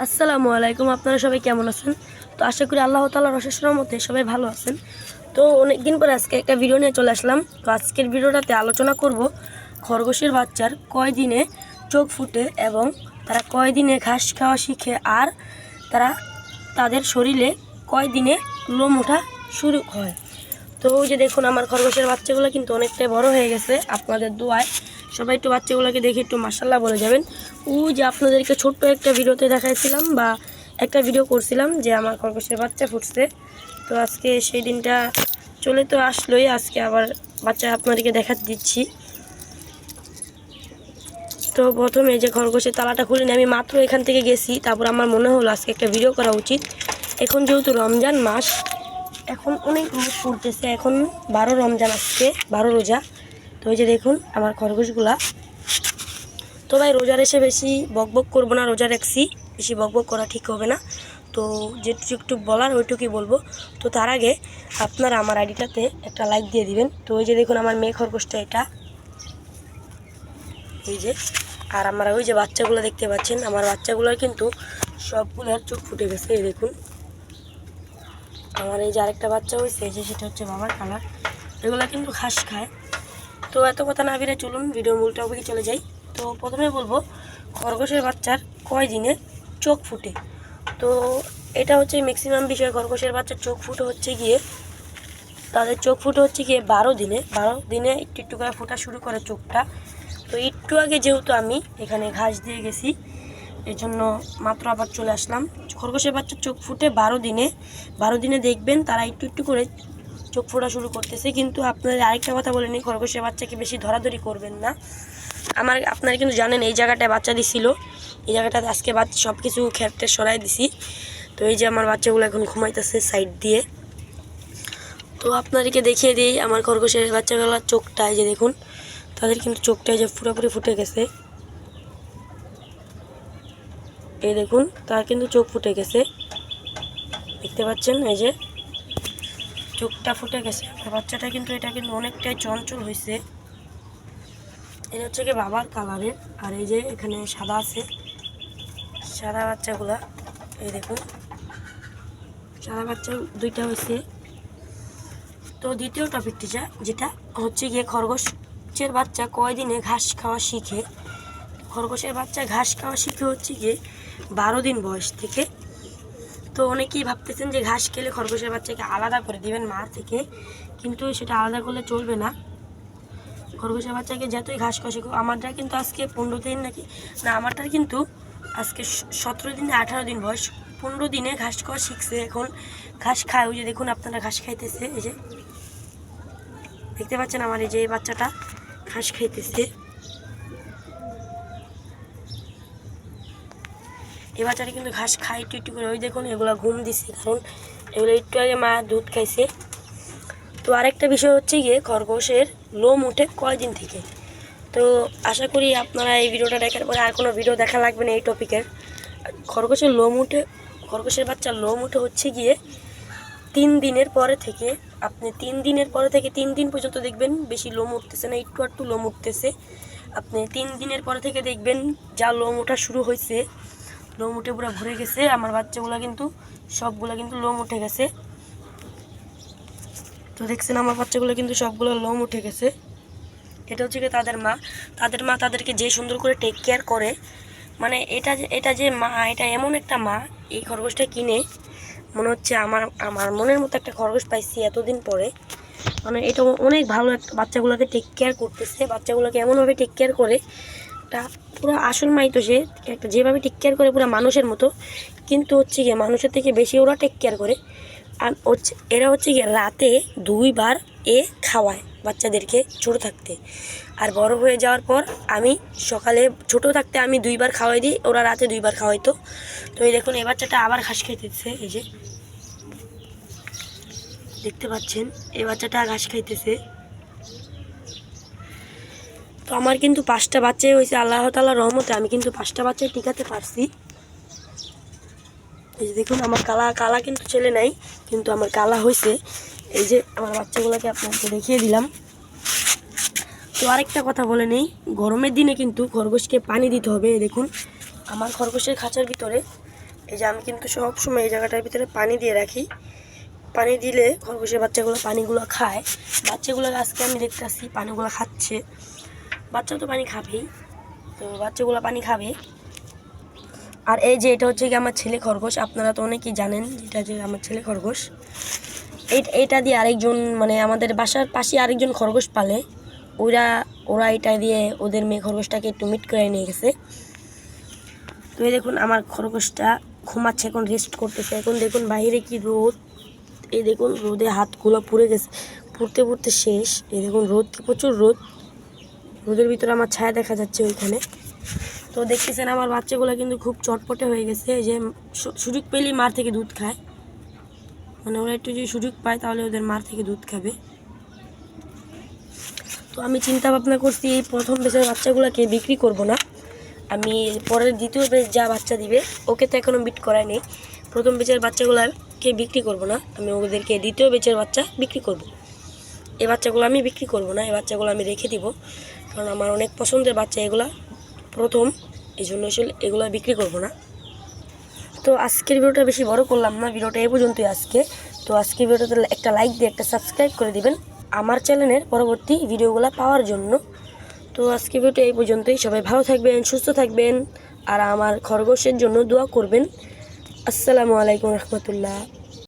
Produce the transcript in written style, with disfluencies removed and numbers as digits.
আসসালামু আলাইকুম। আপনারা সবাই কেমন আছেন? তো আশা করি আল্লাহ তাআলার অশেষ রহমতে সবাই ভালো আছেন। তো অনেক দিন পরে আজকে একটা ভিডিও নিয়ে চলে আসলাম। তো আজকের ভিডিওটাতে আলোচনা করব খরগোশের বাচ্চার কয় দিনে চোখ ফুটে এবং তারা কয় দিনে ঘাস খাওয়া শিখে, আর তারা তাদের শরীরে কয় দিনে লোম ওঠা শুরু হয়। তো ওই যে দেখুন, আমার খরগোশের বাচ্চাগুলো কিন্তু অনেকটাই বড় হয়ে গেছে আপনাদের দোয়ায়। সবাই একটু বাচ্চাগুলোকে দেখে একটু মাশাআল্লাহ বলে যাবেন। ওই যে আপনাদেরকে ছোট্ট একটা ভিডিওতে দেখাইছিলাম বা একটা ভিডিও করছিলাম যে আমার খরগোশের বাচ্চা ফুটছে। তো আজকে সেই দিনটা চলে তো আসলোই, আজকে আবার বাচ্চা আপনাদেরকে দেখা দিচ্ছি। তো প্রথমে যে খরগোশের তালাটা খুলিনি, আমি মাত্র এখান থেকে গেছি, তারপর আমার মনে হলো আজকে একটা ভিডিও করা উচিত। এখন যেহেতু রমজান মাস, এখন অনেক রোদ পড়তেছে, এখন 12 রমজান আসছে, 12 রোজা। তো ওই যে দেখুন আমার খরগোশগুলা। তো ভাই রোজার এসে বেশি বকবক করবো না, রোজা রাখছি, বেশি বকবক করা ঠিক হবে না। তো যেটুকু বলার ওইটুকুই বলবো। তো তার আগে আপনারা আমার আইডিটাতে একটা লাইক দিয়ে দিবেন। তো ওই যে দেখুন আমার মেয়ে খরগোশটা এটা, এই যে। আর আমরা ওই যে বাচ্চাগুলো দেখতে পাচ্ছেন, আমার বাচ্চাগুলোর কিন্তু সবগুলোর চোখ ফুটে গেছে। এই দেখুন আমার এই যে আরেকটা বাচ্চা হয়েছে, যে সেটা হচ্ছে বাবার কালার। এগুলো কিন্তু ঘাস খায়। তো এত কথা না বেরে চলুন ভিডিও মূল টপিকে চলে যাই। তো প্রথমে বলবো খরগোশের বাচ্চার কয় দিনে চোখ ফুটে। তো এটা হচ্ছে ম্যাক্সিমাম বিষয়। খরগোশের বাচ্চার চোখ ফুটে হচ্ছে গিয়ে, তাদের চোখ ফুটে হচ্ছে গিয়ে 12 দিনে। 12 দিনে একটু একটু করে ফোটা শুরু করে চোখটা। তো একটু আগে যেহেতু আমি এখানে ঘাস দিয়ে গেছি, এই জন্য মাত্র আবার চলে আসলাম। খরগোশের বাচ্চার চোখ ফুটে 12 দিনে। 12 দিনে দেখবেন তারা একটু একটু করে চোখ ফোটা শুরু করতেছে। কিন্তু আপনাদের আরেকটা কথা বলে নিই, খরগোশের বাচ্চাকে বেশি ধরাধরি করবেন না। আপনারা কিন্তু জানেন এই জায়গাটায় বাচ্চা দিছিল, এই জায়গাটাতে আজকে বাচ্চা সব কিছু খেতে সরাই দিছি। তো এই যে আমার বাচ্চাগুলো এখন ঘুমাইতেছে সাইড দিয়ে। তো আপনাদেরকে দেখিয়ে দিই আমার খরগোশের বাচ্চাগুলোর চোখটা। এই যে দেখুন তাদের কিন্তু চোখটা যে পুরোপুরি ফুটে গেছে। এই দেখুন তার কিন্তু চোখ ফুটে গেছে, দেখতে পাচ্ছেন, এই যে চোখটা ফুটে গেছে। আর বাচ্চাটা কিন্তু এটা কিন্তু অনেকটাই চঞ্চল হয়েছে। এটা হচ্ছে কি বাবার কালারের, আর এই যে এখানে সাদা আছে, সাদা বাচ্চাগুলা। এই দেখুন সাদা বাচ্চা দুইটা হয়েছে। তো দ্বিতীয় টপিকটি যেটা হচ্ছে গিয়ে খরগোশের বাচ্চা কয় দিনে ঘাস খাওয়া শিখে। খরগোশের বাচ্চা ঘাস খাওয়া শিখে হচ্ছে গিয়ে 12 দিন বয়স থেকে। তো অনেকেই ভাবতেছেন যে ঘাস খেলে খরগোশের বাচ্চাকে আলাদা করে দিবেন মা থেকে, কিন্তু সেটা আলাদা করলে চলবে না। খরগোশের বাচ্চাকে যতই ঘাস খাওয়া শিখো, আমারটা কিন্তু আজকে 15 দিন নাকি না, আমারটার কিন্তু আজকে 17 দিন 18 দিন বয়স। 15 দিনে ঘাস খাওয়া শিখছে, এখন ঘাস খায়। ওই যে দেখুন আপনারা ঘাস খাইতেছে, এই যে দেখতে পাচ্ছেন আমার এই যে এই বাচ্চাটা ঘাস খাইতেছে। এই বাচ্চাটা কিন্তু ঘাস খায় একটু একটু করে। ওই দেখুন এগুলো ঘুম দিচ্ছে, কারণ এগুলো একটু আগে মা দুধ খাইছে। তো আরেকটা বিষয় হচ্ছে গিয়ে খরগোশের লোম উঠে কয় দিন থেকে। তো আশা করি আপনারা এই ভিডিওটা দেখার পরে আর কোনো ভিডিও দেখা লাগবে না এই টপিকের। খরগোশের লোম উঠে, খরগোশের বাচ্চার লোম উঠে হচ্ছে গিয়ে 3 দিনের পরে থেকে। আপনি 3 দিনের পরে থেকে 3 দিন পর্যন্ত দেখবেন বেশি লোম উঠতেছে না, একটু একটু লোম উঠতেছে। আপনি 3 দিনের পরে থেকে দেখবেন যা লোম ওঠা শুরু হয়েছে, লোম উঠে পুরো ভরে গেছে। আমার বাচ্চাগুলো কিন্তু সবগুলো কিন্তু লোম উঠে গেছে। তো দেখছেন আমার বাচ্চাগুলো কিন্তু সবগুলো লোম উঠে গেছে। এটা হচ্ছে কি তাদের মা। তাদের মা তাদেরকে যে সুন্দর করে টেক কেয়ার করে, মানে এটা যে মা, এটা এমন একটা মা। এই খরগোশটা কিনে মনে হচ্ছে আমার আমার মনের মতো একটা খরগোশ পাইছি এতদিন পরে। মানে এটা অনেক ভালো একটা, বাচ্চাগুলোকে টেক কেয়ার করতেছে, বাচ্চাগুলোকে এমনভাবে টেক কেয়ার করে। একটা পুরো আসল মাই তো সে, একটা যেভাবে টেক কেয়ার করে পুরো মানুষের মতো, কিন্তু হচ্ছে গিয়ে মানুষের থেকে বেশি ওরা টেক কেয়ার করে। আর হচ্ছে এরা হচ্ছে গিয়ে রাতে 2 বার খাওয়ায় বাচ্চাদেরকে ছোটো থাকতে। আর বড় হয়ে যাওয়ার পর আমি সকালে ছোটো থাকতে আমি 2 বার খাওয়াই দিই, ওরা রাতে 2 বার খাওয়াইতো। তো এই দেখুন এই বাচ্চাটা আবার ঘাস খাইতেছে, এই যে দেখতে পাচ্ছেন এই বাচ্চাটা ঘাস খাইতেছে। তো আমার কিন্তু 5টা বাচ্চাই হয়েছে আল্লাহ তাআলার রহমতে, আমি কিন্তু 5টা বাচ্চাই টিকাতে পারছি। এই যে দেখুন আমার কালা কালা কিন্তু ছেলে নাই, কিন্তু আমার কালা হয়েছে। এই যে আমার বাচ্চাগুলোকে আপনাকে দেখিয়ে দিলাম। তো আরেকটা কথা বলে নেই, গরমের দিনে কিন্তু খরগোশকে পানি দিতে হবে। দেখুন আমার খরগোশের খাঁচার ভিতরে এই যে আমি কিন্তু সব সময় এই জায়গাটার ভিতরে পানি দিয়ে রাখি। পানি দিলে খরগোশের বাচ্চাগুলো পানিগুলো খায়। বাচ্চাগুলো আজকে আমি দেখতেছি পানিগুলো খাচ্ছে। বাচ্চা তো পানি খাবেই, তো বাচ্চাগুলো পানি খাবে। আর এই যে এটা হচ্ছে কি আমার ছেলে খরগোশ, আপনারা তো অনেকেই জানেন এটা যে আমার ছেলে খরগোশ। এইটা দিয়ে আরেকজন মানে আমাদের বাসার পাশে আরেকজন খরগোশ পালে, ওরা এটা দিয়ে ওদের মেয়ে খরগোশটাকে একটু মিট করে নিয়ে গেছে। তো এই দেখুন আমার খরগোশটা ঘুমাচ্ছে, এখন রেস্ট করতেছে। এখন দেখুন বাইরে কি রোদ, এই দেখুন রোদে হাতগুলো পুড়ে গেছে, পুড়তে পুড়তে শেষ। এই দেখুন রোদ, কি প্রচুর রোদ, রোদের ভিতরে আমার ছায়া দেখা যাচ্ছে ওইখানে। তো দেখতেছেন আমার বাচ্চাগুলো কিন্তু খুব চটপটে হয়ে গেছে। এই যে সুযোগ পেলেই মার থেকে দুধ খায়, মানে ওরা একটু যদি সুযোগ পায় তাহলে ওদের মার থেকে দুধ খাবে। তো আমি চিন্তা ভাবনা করছি এই প্রথম বেচের বাচ্চাগুলোকে বিক্রি করব না, আমি পরের দ্বিতীয় বেচ যা বাচ্চা দিবে ওকে তো এখনও বিট করাই নেই। প্রথম বেচের বাচ্চাগুলোকে বিক্রি করব না, আমি ওদেরকে দ্বিতীয় বেচের বাচ্চা বিক্রি করব। এই বাচ্চাগুলো আমি বিক্রি করব না, এই বাচ্চাগুলো আমি রেখে দিব, কারণ আমার অনেক পছন্দের বাচ্চা এগুলা প্রথম, এই জন্য আসলে এগুলো বিক্রি করব না। তো আজকের ভিডিওটা বেশি বড় করলাম না, ভিডিওটা এই পর্যন্তই আজকে। তো আজকের ভিডিওটাতে একটা লাইক দিয়ে একটা সাবস্ক্রাইব করে দিবেন আমার চ্যানেলের পরবর্তী ভিডিওগুলো পাওয়ার জন্য। তো আজকের ভিডিওটা এই পর্যন্তই, সবাই ভালো থাকবেন, সুস্থ থাকবেন, আর আমার খরগোশের জন্য দোয়া করবেন। আসসালামু আলাইকুম রহমতুল্লাহ।